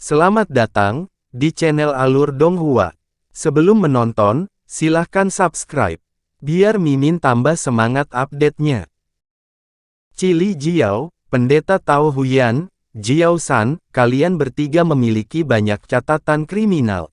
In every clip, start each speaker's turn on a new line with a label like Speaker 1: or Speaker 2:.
Speaker 1: Selamat datang di channel Alur Donghua. Sebelum menonton, silahkan subscribe, biar Mimin tambah semangat update-nya. Cili Jiao, Pendeta Tao Huyan, Jiao San, kalian bertiga memiliki banyak catatan kriminal.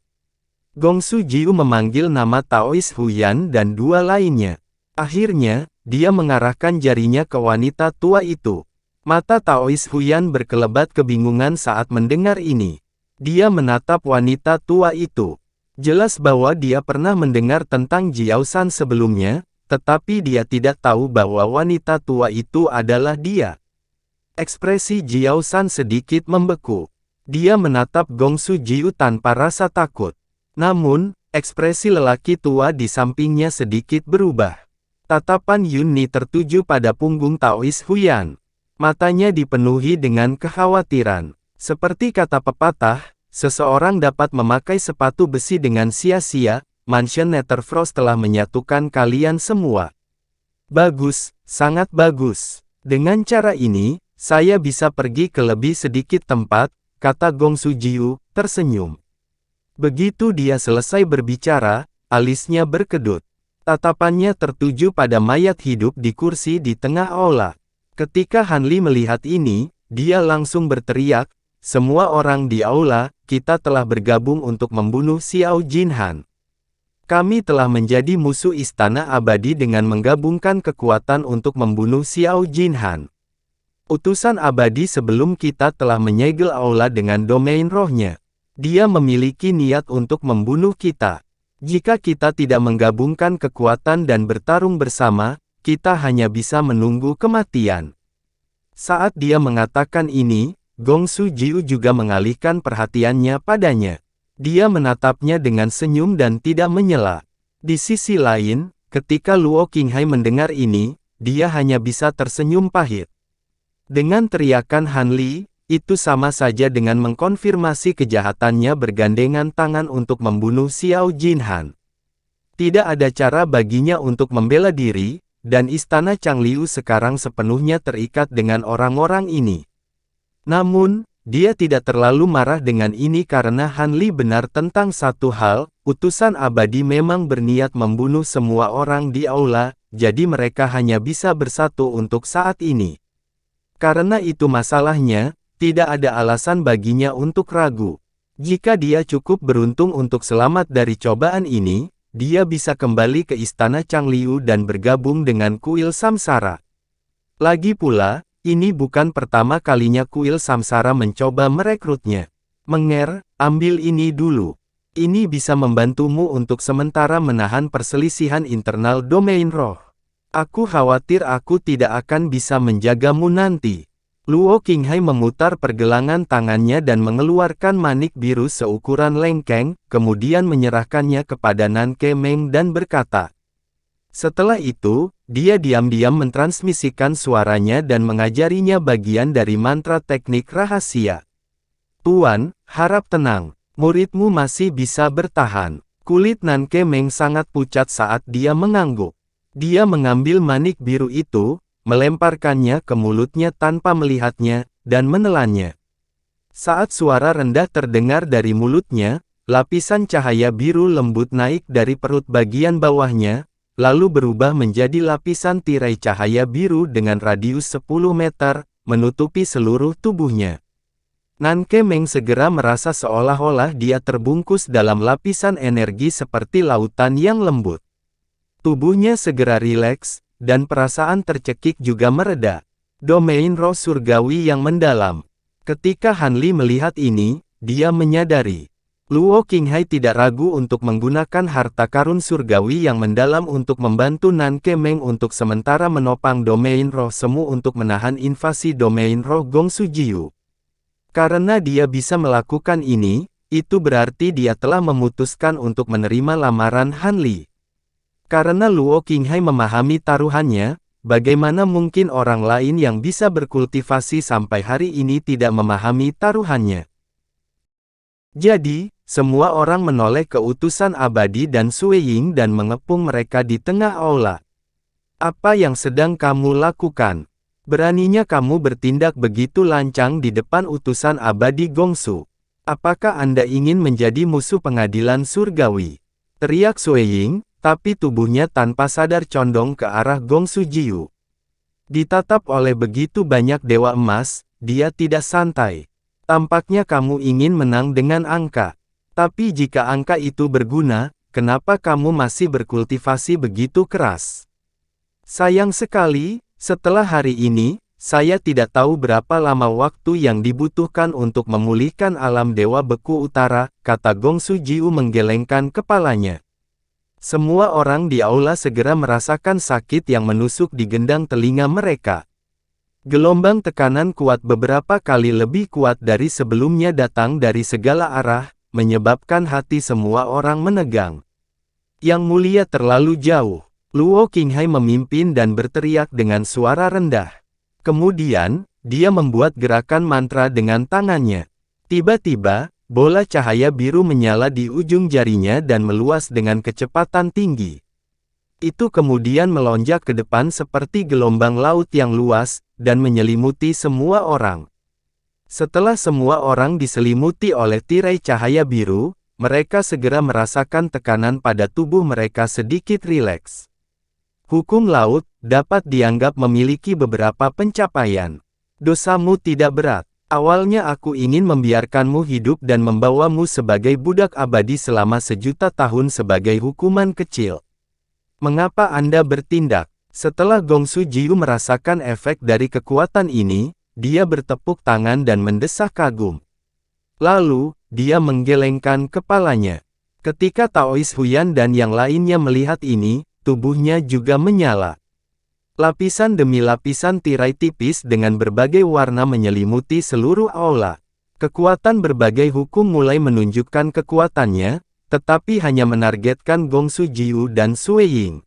Speaker 1: Gongsu Jiu memanggil nama Taois Huyan dan dua lainnya. Akhirnya, dia mengarahkan jarinya ke wanita tua itu. Mata Taois Huyan berkelebat kebingungan saat mendengar ini. Dia menatap wanita tua itu. Jelas bahwa dia pernah mendengar tentang Jiao San sebelumnya, tetapi dia tidak tahu bahwa wanita tua itu adalah dia. Ekspresi Jiao San sedikit membeku. Dia menatap Gongsu Jiu tanpa rasa takut. Namun, ekspresi lelaki tua di sampingnya sedikit berubah. Tatapan Yunni tertuju pada punggung Taois Huyan. Matanya dipenuhi dengan kekhawatiran. Seperti kata pepatah, seseorang dapat memakai sepatu besi dengan sia-sia. Mansion Netherfrost telah menyatukan kalian semua. Bagus, sangat bagus. Dengan cara ini, saya bisa pergi ke lebih sedikit tempat, kata Gongsu Jiu, tersenyum. Begitu dia selesai berbicara, alisnya berkedut. Tatapannya tertuju pada mayat hidup di kursi di tengah aula. Ketika Han Li melihat ini, dia langsung berteriak, "Semua orang di aula, kita telah bergabung untuk membunuh Xiao Jinhan. Kami telah menjadi musuh Istana Abadi dengan menggabungkan kekuatan untuk membunuh Xiao Jinhan. Utusan Abadi sebelum kita telah menyegel aula dengan domain rohnya. Dia memiliki niat untuk membunuh kita. Jika kita tidak menggabungkan kekuatan dan bertarung bersama, kita hanya bisa menunggu kematian." Saat dia mengatakan ini, Gongsu Jiu juga mengalihkan perhatiannya padanya. Dia menatapnya dengan senyum dan tidak menyela. Di sisi lain, ketika Luo Qinghai mendengar ini, dia hanya bisa tersenyum pahit. Dengan teriakan Han Li, itu sama saja dengan mengkonfirmasi kejahatannya bergandengan tangan untuk membunuh Xiao Jinhan. Tidak ada cara baginya untuk membela diri, dan istana Changliu sekarang sepenuhnya terikat dengan orang-orang ini. Namun, dia tidak terlalu marah dengan ini karena Han Li benar tentang satu hal, utusan abadi memang berniat membunuh semua orang di aula, jadi mereka hanya bisa bersatu untuk saat ini. Karena itu masalahnya, tidak ada alasan baginya untuk ragu. Jika dia cukup beruntung untuk selamat dari cobaan ini, dia bisa kembali ke istana Changliu dan bergabung dengan kuil Samsara. Lagi pula, ini bukan pertama kalinya kuil Samsara mencoba merekrutnya. Menger, ambil ini dulu. Ini bisa membantumu untuk sementara menahan perselisihan internal domain roh. Aku khawatir aku tidak akan bisa menjagamu nanti. Luo Qinghai memutar pergelangan tangannya dan mengeluarkan manik biru seukuran lengkeng, kemudian menyerahkannya kepada Nanke Meng dan berkata. Setelah itu, dia diam-diam mentransmisikan suaranya dan mengajarinya bagian dari mantra teknik rahasia. Tuan, harap tenang. Muridmu masih bisa bertahan. Kulit Nanke Meng sangat pucat saat dia mengangguk. Dia mengambil manik biru itu, melemparkannya ke mulutnya tanpa melihatnya, dan menelannya. Saat suara rendah terdengar dari mulutnya, lapisan cahaya biru lembut naik dari perut bagian bawahnya, lalu berubah menjadi lapisan tirai cahaya biru dengan radius 10 meter, menutupi seluruh tubuhnya. Nanke Meng segera merasa seolah-olah dia terbungkus dalam lapisan energi seperti lautan yang lembut. Tubuhnya segera rileks, dan perasaan tercekik juga mereda. Domain roh surgawi yang mendalam. Ketika Han Li melihat ini, dia menyadari. Luo Qinghai tidak ragu untuk menggunakan harta karun surgawi yang mendalam untuk membantu Nanke Meng untuk sementara menopang domain roh semu untuk menahan invasi domain roh Gongsu Jiu. Karena dia bisa melakukan ini, itu berarti dia telah memutuskan untuk menerima lamaran Han Li. Karena Luo Qinghai memahami taruhannya, bagaimana mungkin orang lain yang bisa berkultivasi sampai hari ini tidak memahami taruhannya? Jadi, semua orang menoleh ke utusan abadi dan Sui Ying dan mengepung mereka di tengah aula. Apa yang sedang kamu lakukan? Beraninya kamu bertindak begitu lancang di depan utusan abadi Gongsu. Apakah Anda ingin menjadi musuh pengadilan surgawi? Teriak Sue Ying, tapi tubuhnya tanpa sadar condong ke arah Gong Su Jiu. Ditatap oleh begitu banyak dewa emas, dia tidak santai. Tampaknya kamu ingin menang dengan angka. Tapi jika angka itu berguna, kenapa kamu masih berkultivasi begitu keras? Sayang sekali, setelah hari ini, saya tidak tahu berapa lama waktu yang dibutuhkan untuk memulihkan alam Dewa Beku Utara, kata Gong Su Jiu menggelengkan kepalanya. Semua orang di aula segera merasakan sakit yang menusuk di gendang telinga mereka. Gelombang tekanan kuat beberapa kali lebih kuat dari sebelumnya datang dari segala arah, menyebabkan hati semua orang menegang. Yang mulia terlalu jauh. Luo Qinghai memimpin dan berteriak dengan suara rendah. Kemudian, dia membuat gerakan mantra dengan tangannya. Tiba-tiba, bola cahaya biru menyala di ujung jarinya dan meluas dengan kecepatan tinggi. Itu kemudian melonjak ke depan seperti gelombang laut yang luas, dan menyelimuti semua orang. Setelah semua orang diselimuti oleh tirai cahaya biru, mereka segera merasakan tekanan pada tubuh mereka sedikit rileks. Hukum laut dapat dianggap memiliki beberapa pencapaian. Dosamu tidak berat. Awalnya aku ingin membiarkanmu hidup dan membawamu sebagai budak abadi selama 1.000.000 tahun sebagai hukuman kecil. Mengapa Anda bertindak? Setelah Gong Su Jiu merasakan efek dari kekuatan ini, dia bertepuk tangan dan mendesah kagum. Lalu, dia menggelengkan kepalanya. Ketika Taois Huyan dan yang lainnya melihat ini, tubuhnya juga menyala. Lapisan demi lapisan tirai tipis dengan berbagai warna menyelimuti seluruh aula. Kekuatan berbagai hukum mulai menunjukkan kekuatannya, tetapi hanya menargetkan Gong Su Jiu dan Sue Ying.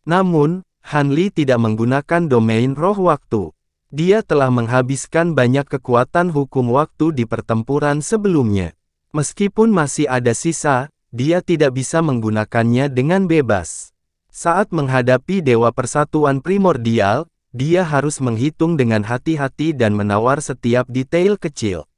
Speaker 1: Namun, Han Li tidak menggunakan domain roh waktu. Dia telah menghabiskan banyak kekuatan hukum waktu di pertempuran sebelumnya. Meskipun masih ada sisa, dia tidak bisa menggunakannya dengan bebas. Saat menghadapi Dewa Persatuan Primordial, dia harus menghitung dengan hati-hati dan menawar setiap detail kecil.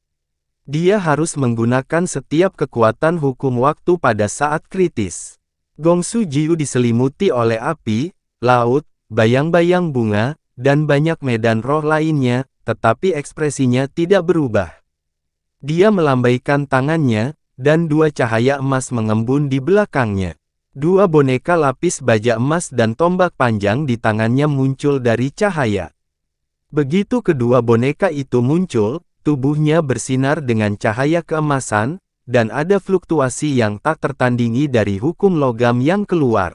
Speaker 1: Dia harus menggunakan setiap kekuatan hukum waktu pada saat kritis. Gong Su Jiu diselimuti oleh api, laut, bayang-bayang bunga, dan banyak medan roh lainnya, tetapi ekspresinya tidak berubah. Dia melambaikan tangannya, dan dua cahaya emas mengembun di belakangnya. Dua boneka lapis baja emas dan tombak panjang di tangannya muncul dari cahaya. Begitu kedua boneka itu muncul, tubuhnya bersinar dengan cahaya keemasan, dan ada fluktuasi yang tak tertandingi dari hukum logam yang keluar.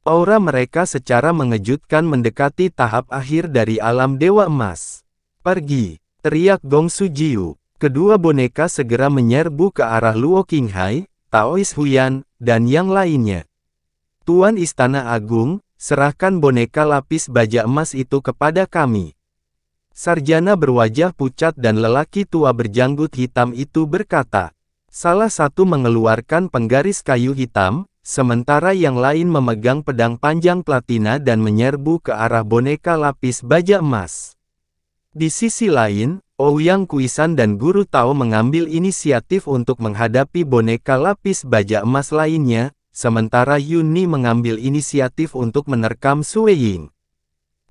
Speaker 1: Aura mereka secara mengejutkan mendekati tahap akhir dari alam Dewa Emas. Pergi, teriak Gong Su Jiu. Kedua boneka segera menyerbu ke arah Luo Qinghai, Taois Huyan, dan yang lainnya. Tuan Istana Agung, serahkan boneka lapis baja emas itu kepada kami. Sarjana berwajah pucat dan lelaki tua berjanggut hitam itu berkata. Salah satu mengeluarkan penggaris kayu hitam, sementara yang lain memegang pedang panjang platina dan menyerbu ke arah boneka lapis baja emas. Di sisi lain, Ouyang Kuisan dan Guru Tao mengambil inisiatif untuk menghadapi boneka lapis baja emas lainnya, sementara Yun Ni mengambil inisiatif untuk menerkam Sue Ying.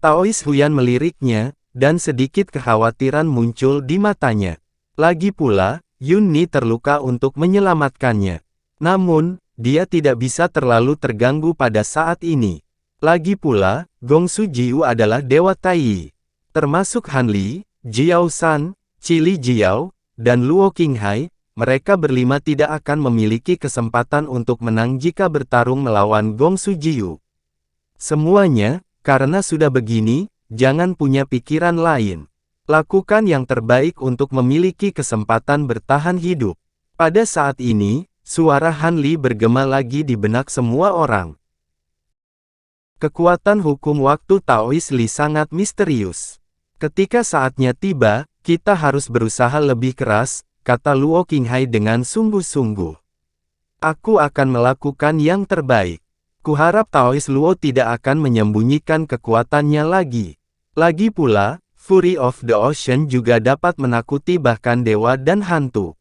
Speaker 1: Taois Huyan meliriknya, dan sedikit kekhawatiran muncul di matanya. Lagi pula, Yun Ni terluka untuk menyelamatkannya. Namun, dia tidak bisa terlalu terganggu pada saat ini. Lagi pula, Gong Su Jiu adalah Dewa Tai. Termasuk Han Li, Jiao San, Qili Jiao, dan Luo Qinghai, mereka berlima tidak akan memiliki kesempatan untuk menang jika bertarung melawan Gong Su Jiu. Semuanya, karena sudah begini, jangan punya pikiran lain. Lakukan yang terbaik untuk memiliki kesempatan bertahan hidup. Pada saat ini, suara Han Li bergema lagi di benak semua orang. Kekuatan hukum waktu Taois Li sangat misterius. Ketika saatnya tiba, kita harus berusaha lebih keras, kata Luo Qinghai dengan sungguh-sungguh. Aku akan melakukan yang terbaik. Kuharap Taois Luo tidak akan menyembunyikan kekuatannya lagi. Lagi pula, Fury of the Ocean juga dapat menakuti bahkan dewa dan hantu.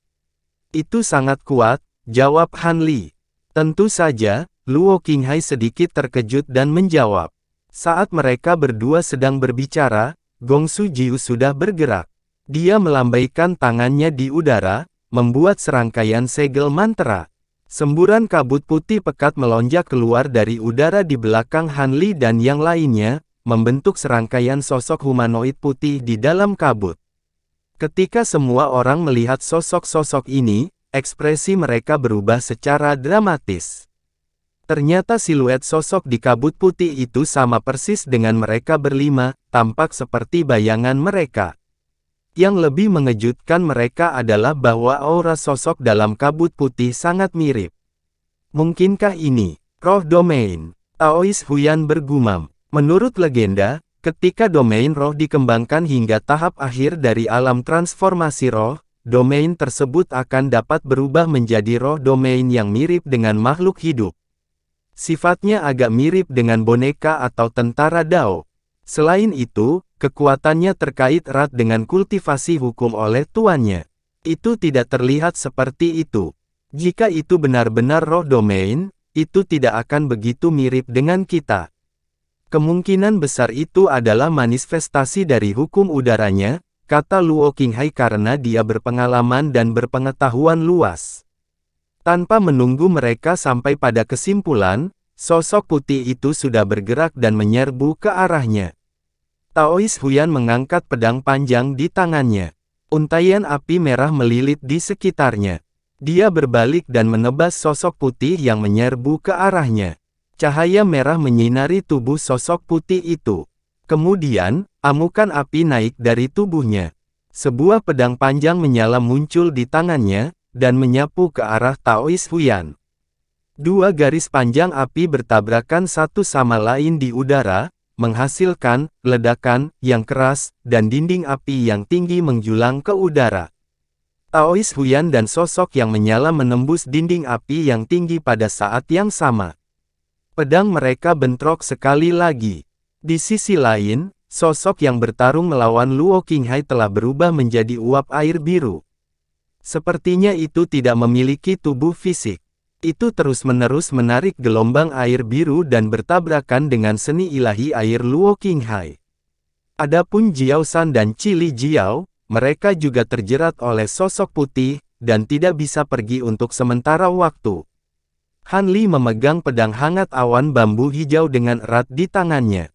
Speaker 1: Itu sangat kuat, jawab Han Li. Tentu saja, Luo Qinghai sedikit terkejut dan menjawab. Saat mereka berdua sedang berbicara, Gongsu Jiu sudah bergerak. Dia melambaikan tangannya di udara, membuat serangkaian segel mantra. Semburan kabut putih pekat melonjak keluar dari udara di belakang Han Li dan yang lainnya, membentuk serangkaian sosok humanoid putih di dalam kabut. Ketika semua orang melihat sosok-sosok ini, ekspresi mereka berubah secara dramatis. Ternyata siluet sosok di kabut putih itu sama persis dengan mereka berlima, tampak seperti bayangan mereka. Yang lebih mengejutkan mereka adalah bahwa aura sosok dalam kabut putih sangat mirip. Mungkinkah ini roh domain? Taois Huyan bergumam. Menurut legenda, ketika domain roh dikembangkan hingga tahap akhir dari alam transformasi roh, domain tersebut akan dapat berubah menjadi roh domain yang mirip dengan makhluk hidup. Sifatnya agak mirip dengan boneka atau tentara Dao. Selain itu, kekuatannya terkait erat dengan kultivasi hukum oleh tuannya. Itu tidak terlihat seperti itu. Jika itu benar-benar roh domain, itu tidak akan begitu mirip dengan kita. Kemungkinan besar itu adalah manifestasi dari hukum udaranya, kata Luo Qinghai karena dia berpengalaman dan berpengetahuan luas. Tanpa menunggu mereka sampai pada kesimpulan, sosok putih itu sudah bergerak dan menyerbu ke arahnya. Taois Huyan mengangkat pedang panjang di tangannya. Untaian api merah melilit di sekitarnya. Dia berbalik dan menebas sosok putih yang menyerbu ke arahnya. Cahaya merah menyinari tubuh sosok putih itu. Kemudian, amukan api naik dari tubuhnya. Sebuah pedang panjang menyala muncul di tangannya, dan menyapu ke arah Taois Huyan. Dua garis panjang api bertabrakan satu sama lain di udara, menghasilkan ledakan yang keras, dan dinding api yang tinggi menjulang ke udara. Taois Huyan dan sosok yang menyala menembus dinding api yang tinggi pada saat yang sama. Pedang mereka bentrok sekali lagi. Di sisi lain, sosok yang bertarung melawan Luo Qinghai telah berubah menjadi uap air biru. Sepertinya itu tidak memiliki tubuh fisik. Itu terus-menerus menarik gelombang air biru dan bertabrakan dengan seni ilahi air Luo Qinghai. Adapun Jiao San dan Cili Jiao, mereka juga terjerat oleh sosok putih, dan tidak bisa pergi untuk sementara waktu. Han Li memegang pedang hangat awan bambu hijau dengan erat di tangannya.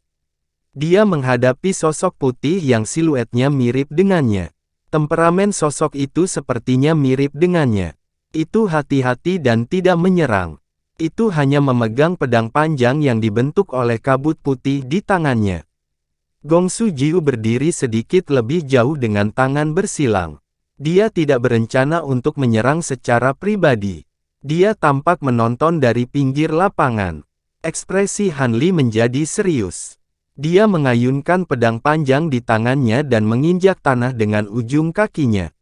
Speaker 1: Dia menghadapi sosok putih yang siluetnya mirip dengannya. Temperamen sosok itu sepertinya mirip dengannya. Itu hati-hati dan tidak menyerang. Itu hanya memegang pedang panjang yang dibentuk oleh kabut putih di tangannya. Gongsu Jiu berdiri sedikit lebih jauh dengan tangan bersilang. Dia tidak berencana untuk menyerang secara pribadi. Dia tampak menonton dari pinggir lapangan. Ekspresi Han Li menjadi serius. Dia mengayunkan pedang panjang di tangannya dan menginjak tanah dengan ujung kakinya.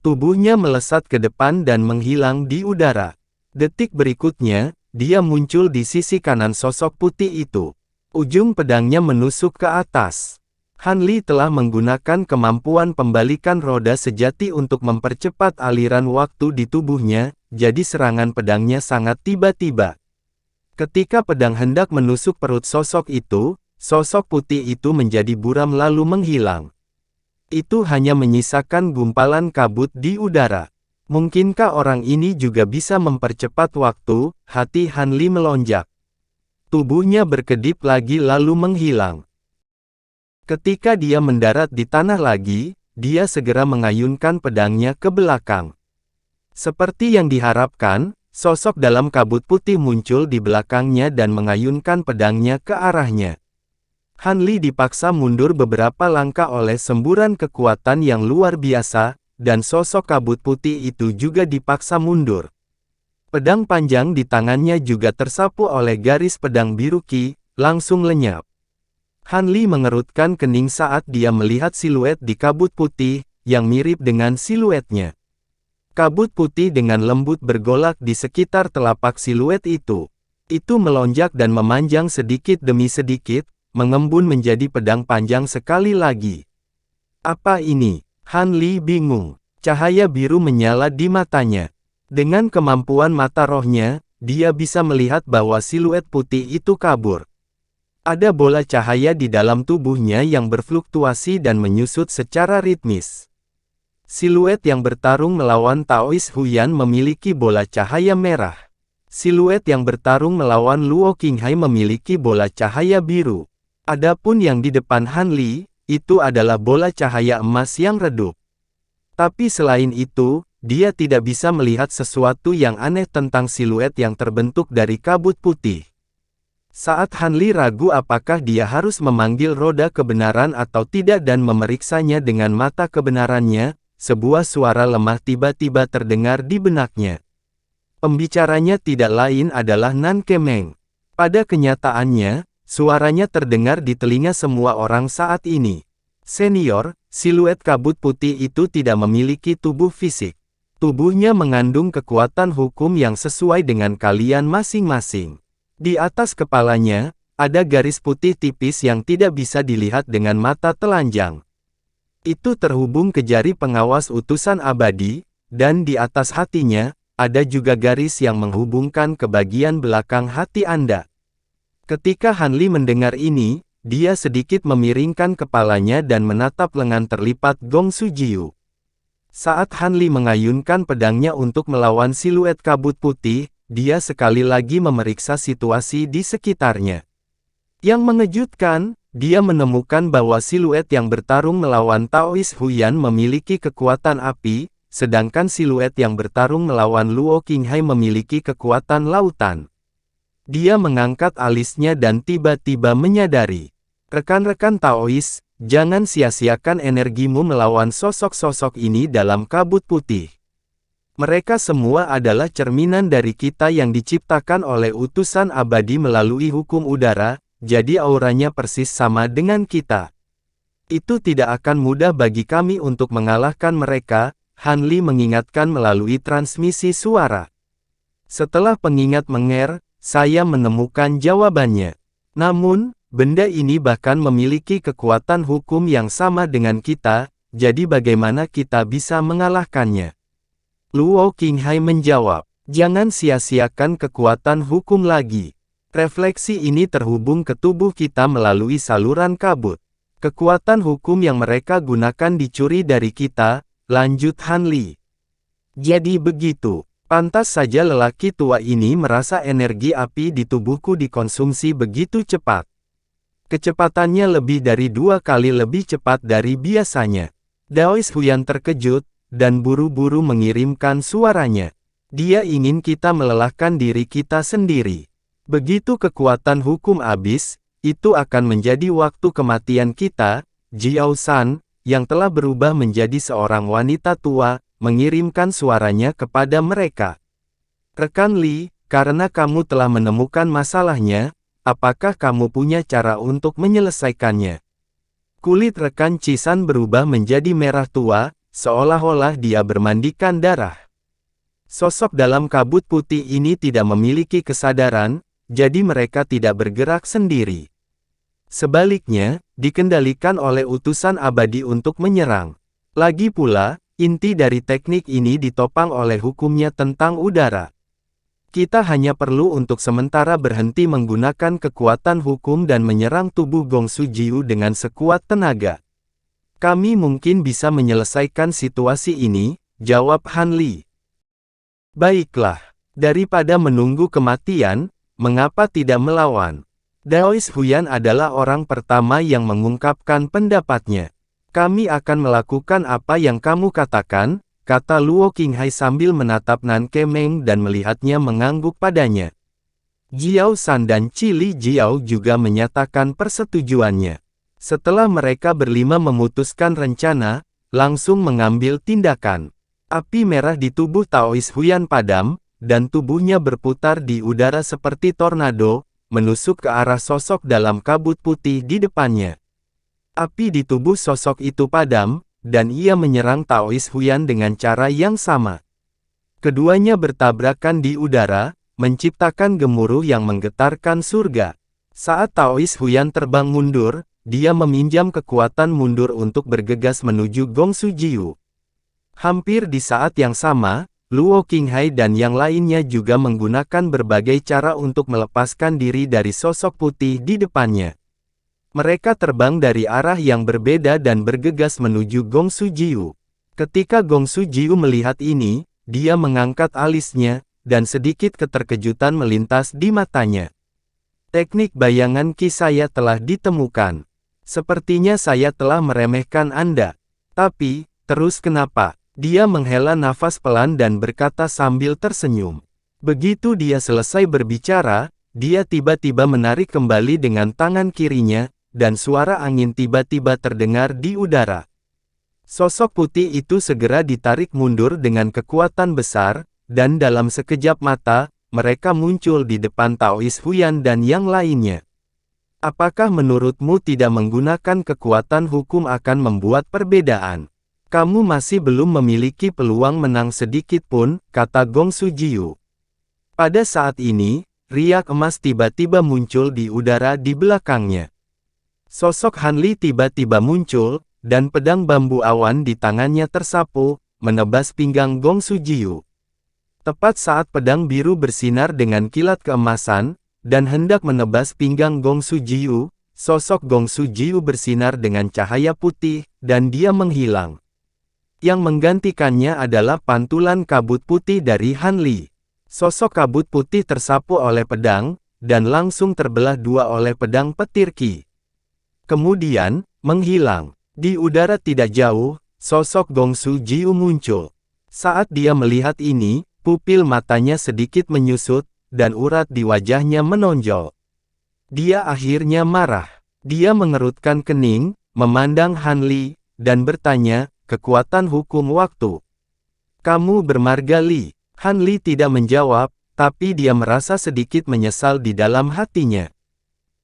Speaker 1: Tubuhnya melesat ke depan dan menghilang di udara. Detik berikutnya, dia muncul di sisi kanan sosok putih itu. Ujung pedangnya menusuk ke atas. Han Li telah menggunakan kemampuan pembalikan roda sejati untuk mempercepat aliran waktu di tubuhnya, jadi serangan pedangnya sangat tiba-tiba. Ketika pedang hendak menusuk perut sosok itu, sosok putih itu menjadi buram lalu menghilang. Itu hanya menyisakan gumpalan kabut di udara. Mungkinkah orang ini juga bisa mempercepat waktu? Hati Han Li melonjak. Tubuhnya berkedip lagi lalu menghilang. Ketika dia mendarat di tanah lagi, dia segera mengayunkan pedangnya ke belakang. Seperti yang diharapkan, sosok dalam kabut putih muncul di belakangnya dan mengayunkan pedangnya ke arahnya. Han Li dipaksa mundur beberapa langkah oleh semburan kekuatan yang luar biasa, dan sosok kabut putih itu juga dipaksa mundur. Pedang panjang di tangannya juga tersapu oleh garis pedang biru Qi, langsung lenyap. Han Li mengerutkan kening saat dia melihat siluet di kabut putih, yang mirip dengan siluetnya. Kabut putih dengan lembut bergolak di sekitar telapak siluet itu. Itu melonjak dan memanjang sedikit demi sedikit, mengembun menjadi pedang panjang sekali lagi. Apa ini? Han Li bingung. Cahaya biru menyala di matanya. Dengan kemampuan mata rohnya, dia bisa melihat bahwa siluet putih itu kabur. Ada bola cahaya di dalam tubuhnya yang berfluktuasi dan menyusut secara ritmis. Siluet yang bertarung melawan Taois Huyan memiliki bola cahaya merah. Siluet yang bertarung melawan Luo Qinghai memiliki bola cahaya biru. Adapun yang di depan Han Li, itu adalah bola cahaya emas yang redup. Tapi selain itu, dia tidak bisa melihat sesuatu yang aneh tentang siluet yang terbentuk dari kabut putih. Saat Han Li ragu apakah dia harus memanggil roda kebenaran atau tidak dan memeriksanya dengan mata kebenarannya, sebuah suara lemah tiba-tiba terdengar di benaknya. Pembicaranya tidak lain adalah Nan Kemeng. Pada kenyataannya, suaranya terdengar di telinga semua orang saat ini. Senior, siluet kabut putih itu tidak memiliki tubuh fisik. Tubuhnya mengandung kekuatan hukum yang sesuai dengan kalian masing-masing. Di atas kepalanya, ada garis putih tipis yang tidak bisa dilihat dengan mata telanjang. Itu terhubung ke jari pengawas utusan abadi, dan di atas hatinya, ada juga garis yang menghubungkan ke bagian belakang hati Anda. Ketika Han Li mendengar ini, dia sedikit memiringkan kepalanya dan menatap lengan terlipat Gong Su Jiu. Saat Han Li mengayunkan pedangnya untuk melawan siluet kabut putih, dia sekali lagi memeriksa situasi di sekitarnya. Yang mengejutkan, dia menemukan bahwa siluet yang bertarung melawan Taois Huyan memiliki kekuatan api, sedangkan siluet yang bertarung melawan Luo Qinghai memiliki kekuatan lautan. Dia mengangkat alisnya dan tiba-tiba menyadari. Rekan-rekan Taois, jangan sia-siakan energimu melawan sosok-sosok ini dalam kabut putih. Mereka semua adalah cerminan dari kita yang diciptakan oleh utusan abadi melalui hukum udara, jadi auranya persis sama dengan kita. Itu tidak akan mudah bagi kami untuk mengalahkan mereka, Han Li mengingatkan melalui transmisi suara. Setelah pengingat menger, saya menemukan jawabannya. Namun, benda ini bahkan memiliki kekuatan hukum yang sama dengan kita, jadi bagaimana kita bisa mengalahkannya? Luo Qinghai menjawab, jangan sia-siakan kekuatan hukum lagi. Refleksi ini terhubung ke tubuh kita melalui saluran kabut. Kekuatan hukum yang mereka gunakan dicuri dari kita, lanjut Han Li. Jadi begitu, pantas saja lelaki tua ini merasa energi api di tubuhku dikonsumsi begitu cepat. Kecepatannya lebih dari 2 kali lebih cepat dari biasanya. Daois Huyan terkejut, dan buru-buru mengirimkan suaranya. Dia ingin kita melelahkan diri kita sendiri. Begitu kekuatan hukum habis, itu akan menjadi waktu kematian kita. Jiao San, yang telah berubah menjadi seorang wanita tua, mengirimkan suaranya kepada mereka. Rekan Li, karena kamu telah menemukan masalahnya, apakah kamu punya cara untuk menyelesaikannya? Kulit rekan Cisan berubah menjadi merah tua, seolah-olah dia bermandikan darah. Sosok dalam kabut putih ini tidak memiliki kesadaran, jadi mereka tidak bergerak sendiri. Sebaliknya, dikendalikan oleh utusan abadi untuk menyerang. Lagi pula, inti dari teknik ini ditopang oleh hukumnya tentang udara. Kita hanya perlu untuk sementara berhenti menggunakan kekuatan hukum dan menyerang tubuh Gong Su Jiu dengan sekuat tenaga. Kami mungkin bisa menyelesaikan situasi ini, jawab Han Li. Baiklah, daripada menunggu kematian, mengapa tidak melawan? Daois Huyan adalah orang pertama yang mengungkapkan pendapatnya. Kami akan melakukan apa yang kamu katakan, kata Luo Qinghai sambil menatap Nan Kemeng dan melihatnya mengangguk padanya. Jiao San dan Cili Jiao juga menyatakan persetujuannya. Setelah mereka berlima memutuskan rencana, langsung mengambil tindakan. Api merah di tubuh Taois Huyan padam, dan tubuhnya berputar di udara seperti tornado, menusuk ke arah sosok dalam kabut putih di depannya. Api di tubuh sosok itu padam, dan ia menyerang Taois Huyan dengan cara yang sama. Keduanya bertabrakan di udara, menciptakan gemuruh yang menggetarkan surga. Saat Taois Huyan terbang mundur, dia meminjam kekuatan mundur untuk bergegas menuju Gong Su Jiu. Hampir di saat yang sama, Luo Qinghai dan yang lainnya juga menggunakan berbagai cara untuk melepaskan diri dari sosok putih di depannya. Mereka terbang dari arah yang berbeda dan bergegas menuju Gong Su Jiu. Ketika Gong Su Jiu melihat ini, dia mengangkat alisnya, dan sedikit keterkejutan melintas di matanya. Teknik bayangan Qi saya telah ditemukan. Sepertinya saya telah meremehkan Anda. Tapi, terus kenapa? Dia menghela nafas pelan dan berkata sambil tersenyum. Begitu dia selesai berbicara, dia tiba-tiba menarik kembali dengan tangan kirinya, dan suara angin tiba-tiba terdengar di udara. Sosok putih itu segera ditarik mundur dengan kekuatan besar, dan dalam sekejap mata, mereka muncul di depan Taois Huyan dan yang lainnya. Apakah menurutmu tidak menggunakan kekuatan hukum akan membuat perbedaan? Kamu masih belum memiliki peluang menang sedikit pun, kata Gong Su Jiu. Pada saat ini, riak emas tiba-tiba muncul di udara di belakangnya. Sosok Han Li tiba-tiba muncul, dan pedang bambu awan di tangannya tersapu, menebas pinggang Gong Su Jiu. Tepat saat pedang biru bersinar dengan kilat keemasan, dan hendak menebas pinggang Gong Su Jiu, sosok Gong Su Jiu bersinar dengan cahaya putih, dan dia menghilang. Yang menggantikannya adalah pantulan kabut putih dari Han Li. Sosok kabut putih tersapu oleh pedang, dan langsung terbelah dua oleh pedang petir Qi. Kemudian, menghilang. Di udara tidak jauh, sosok Gong Su Jiu muncul. Saat dia melihat ini, pupil matanya sedikit menyusut, dan urat di wajahnya menonjol. Dia akhirnya marah. Dia mengerutkan kening, memandang Han Li, dan bertanya, kekuatan hukum waktu. Kamu bermarga Li. Han Li tidak menjawab, tapi dia merasa sedikit menyesal di dalam hatinya.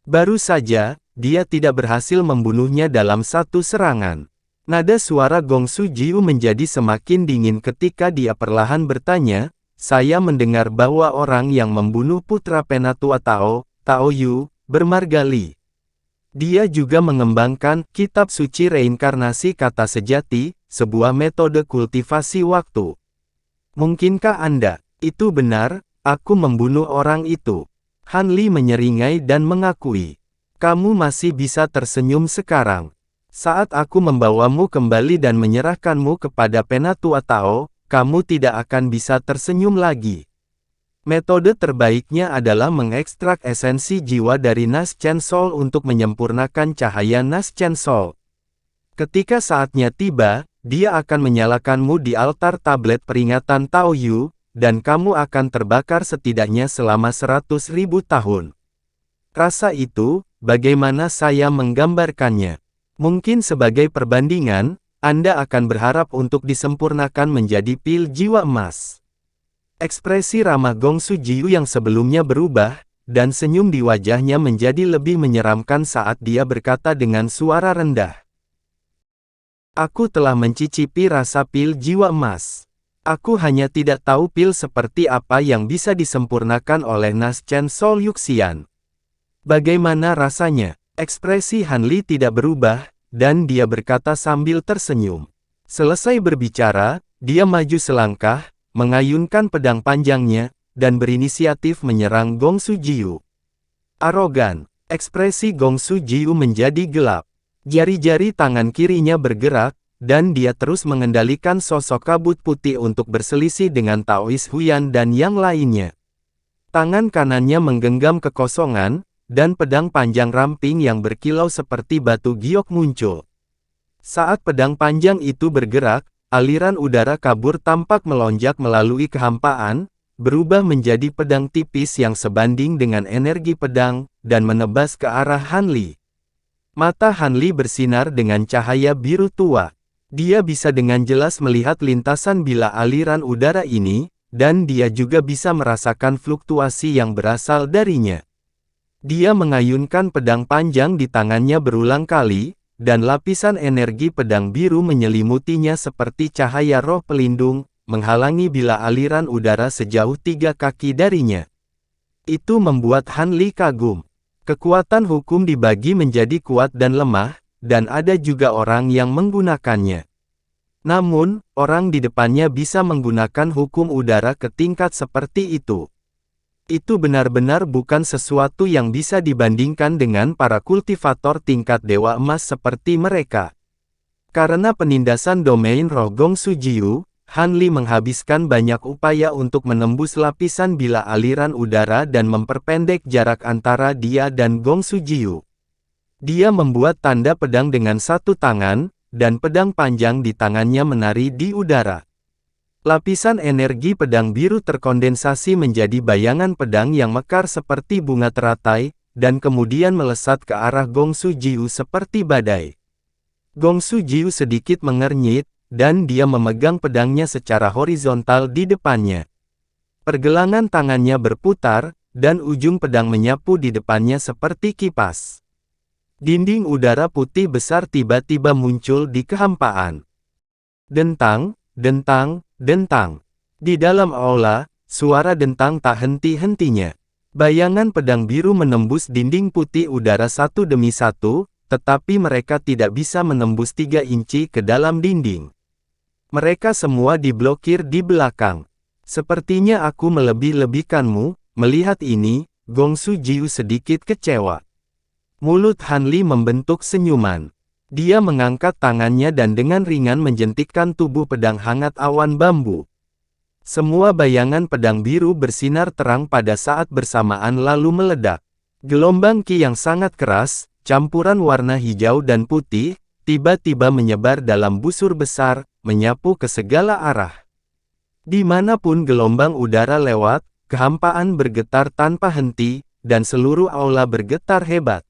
Speaker 1: Baru saja, dia tidak berhasil membunuhnya dalam satu serangan. Nada suara Gong Su Jiu menjadi semakin dingin ketika dia perlahan bertanya, saya mendengar bahwa orang yang membunuh putra penatua Tao, Tao Yu, bermarga Li. Dia juga mengembangkan kitab suci reinkarnasi kata sejati, sebuah metode kultivasi waktu. Mungkinkah Anda, itu benar, aku membunuh orang itu? Han Li menyeringai dan mengakui. Kamu masih bisa tersenyum sekarang. Saat aku membawamu kembali dan menyerahkanmu kepada penatua Tao, kamu tidak akan bisa tersenyum lagi. Metode terbaiknya adalah mengekstrak esensi jiwa dari Nas Chen Soul untuk menyempurnakan cahaya Nas Chen Soul. Ketika saatnya tiba, dia akan menyalakanmu di altar tablet peringatan Tao Yu, dan kamu akan terbakar setidaknya selama 100.000 tahun. Rasa itu, bagaimana saya menggambarkannya? Mungkin sebagai perbandingan, Anda akan berharap untuk disempurnakan menjadi pil jiwa emas. Ekspresi ramah Gong Su Jiu yang sebelumnya berubah, dan senyum di wajahnya menjadi lebih menyeramkan saat dia berkata dengan suara rendah. Aku telah mencicipi rasa pil jiwa emas. Aku hanya tidak tahu pil seperti apa yang bisa disempurnakan oleh Nas Chen Soul Yuxian. Bagaimana rasanya? Ekspresi Han Li tidak berubah, dan dia berkata sambil tersenyum. Selesai berbicara, dia maju selangkah, mengayunkan pedang panjangnya, dan berinisiatif menyerang Gong Su Jiu. Arogan, ekspresi Gong Su Jiu menjadi gelap. Jari-jari tangan kirinya bergerak, dan dia terus mengendalikan sosok kabut putih untuk berselisih dengan Taois Huyan dan yang lainnya. Tangan kanannya menggenggam kekosongan, dan pedang panjang ramping yang berkilau seperti batu giok muncul. Saat pedang panjang itu bergerak, aliran udara kabur tampak melonjak melalui kehampaan, berubah menjadi pedang tipis yang sebanding dengan energi pedang, dan menebas ke arah Han Li. Mata Han Li bersinar dengan cahaya biru tua. Dia bisa dengan jelas melihat lintasan bila aliran udara ini, dan dia juga bisa merasakan fluktuasi yang berasal darinya. Dia mengayunkan pedang panjang di tangannya berulang kali, dan lapisan energi pedang biru menyelimutinya seperti cahaya roh pelindung, menghalangi bila aliran udara sejauh 3 kaki darinya. Itu membuat Han Li kagum. Kekuatan hukum dibagi menjadi kuat dan lemah, dan ada juga orang yang menggunakannya. Namun, orang di depannya bisa menggunakan hukum udara ke tingkat seperti itu. Itu benar-benar bukan sesuatu yang bisa dibandingkan dengan para kultivator tingkat dewa emas seperti mereka. Karena penindasan domain roh Gongsu Jiu, Han Li menghabiskan banyak upaya untuk menembus lapisan bila aliran udara dan memperpendek jarak antara dia dan Gongsu Jiu. Dia membuat tanda pedang dengan satu tangan, dan pedang panjang di tangannya menari di udara. Lapisan energi pedang biru terkondensasi menjadi bayangan pedang yang mekar seperti bunga teratai, dan kemudian melesat ke arah Gongsu Jiu seperti badai. Gongsu Jiu sedikit mengernyit, dan dia memegang pedangnya secara horizontal di depannya. Pergelangan tangannya berputar, dan ujung pedang menyapu di depannya seperti kipas. Dinding udara putih besar tiba-tiba muncul di kehampaan. Dentang, dentang, dentang. Di dalam aula, suara dentang tak henti-hentinya. Bayangan pedang biru menembus dinding putih udara satu demi satu, tetapi mereka tidak bisa menembus 3 inci ke dalam dinding. Mereka semua diblokir di belakang. Sepertinya aku melebih-lebihkanmu. Melihat ini, Gongsu Jiu sedikit kecewa. Mulut Han Li membentuk senyuman. Dia mengangkat tangannya dan dengan ringan menjentikkan tubuh pedang hangat awan bambu. Semua bayangan pedang biru bersinar terang pada saat bersamaan lalu meledak. Gelombang ki yang sangat keras, campuran warna hijau dan putih, tiba-tiba menyebar dalam busur besar, menyapu ke segala arah. Dimanapun gelombang udara lewat, kehampaan bergetar tanpa henti, dan seluruh aula bergetar hebat.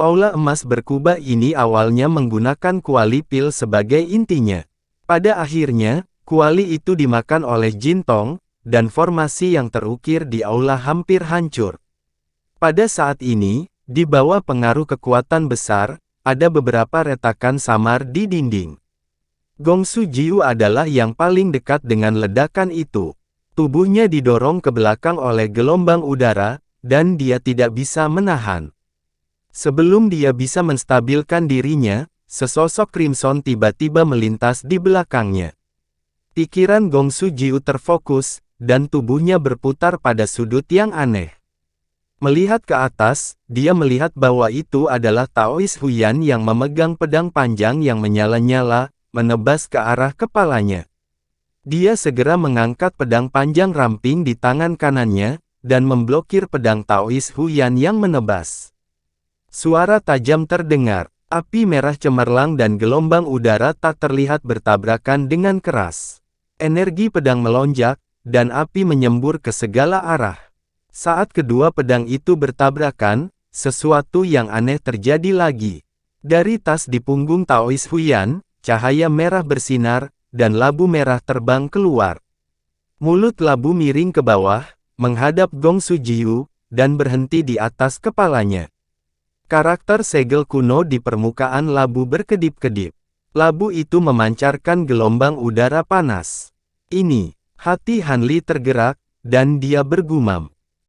Speaker 1: Aula emas berkubah ini awalnya menggunakan kuali pil sebagai intinya. Pada akhirnya, kuali itu dimakan oleh Jin Tong, dan formasi yang terukir di aula hampir hancur. Pada saat ini, di bawah pengaruh kekuatan besar, ada beberapa retakan samar di dinding. Gongsu Jiu adalah yang paling dekat dengan ledakan itu. Tubuhnya didorong ke belakang oleh gelombang udara, dan dia tidak bisa menahan. Sebelum dia bisa menstabilkan dirinya, sesosok Crimson tiba-tiba melintas di belakangnya. Pikiran Gongsu Jiu terfokus, dan tubuhnya berputar pada sudut yang aneh. Melihat ke atas, dia melihat bahwa itu adalah Taois Huyan yang memegang pedang panjang yang menyala-nyala, menebas ke arah kepalanya. Dia segera mengangkat pedang panjang ramping di tangan kanannya, dan memblokir pedang Taois Huyan yang menebas. Suara tajam terdengar, api merah cemerlang dan gelombang udara tak terlihat bertabrakan dengan keras. Energi pedang melonjak, dan api menyembur ke segala arah. Saat kedua pedang itu bertabrakan, sesuatu yang aneh terjadi lagi. Dari tas di punggung Taois Huyan, cahaya merah bersinar, dan labu merah terbang keluar. Mulut labu miring ke bawah, menghadap Gongsu Jiu, dan berhenti di atas kepalanya. Karakter segel kuno di permukaan labu berkedip-kedip. Labu itu memancarkan gelombang udara panas. Ini, hati Han Li tergerak, dan dia bergumam.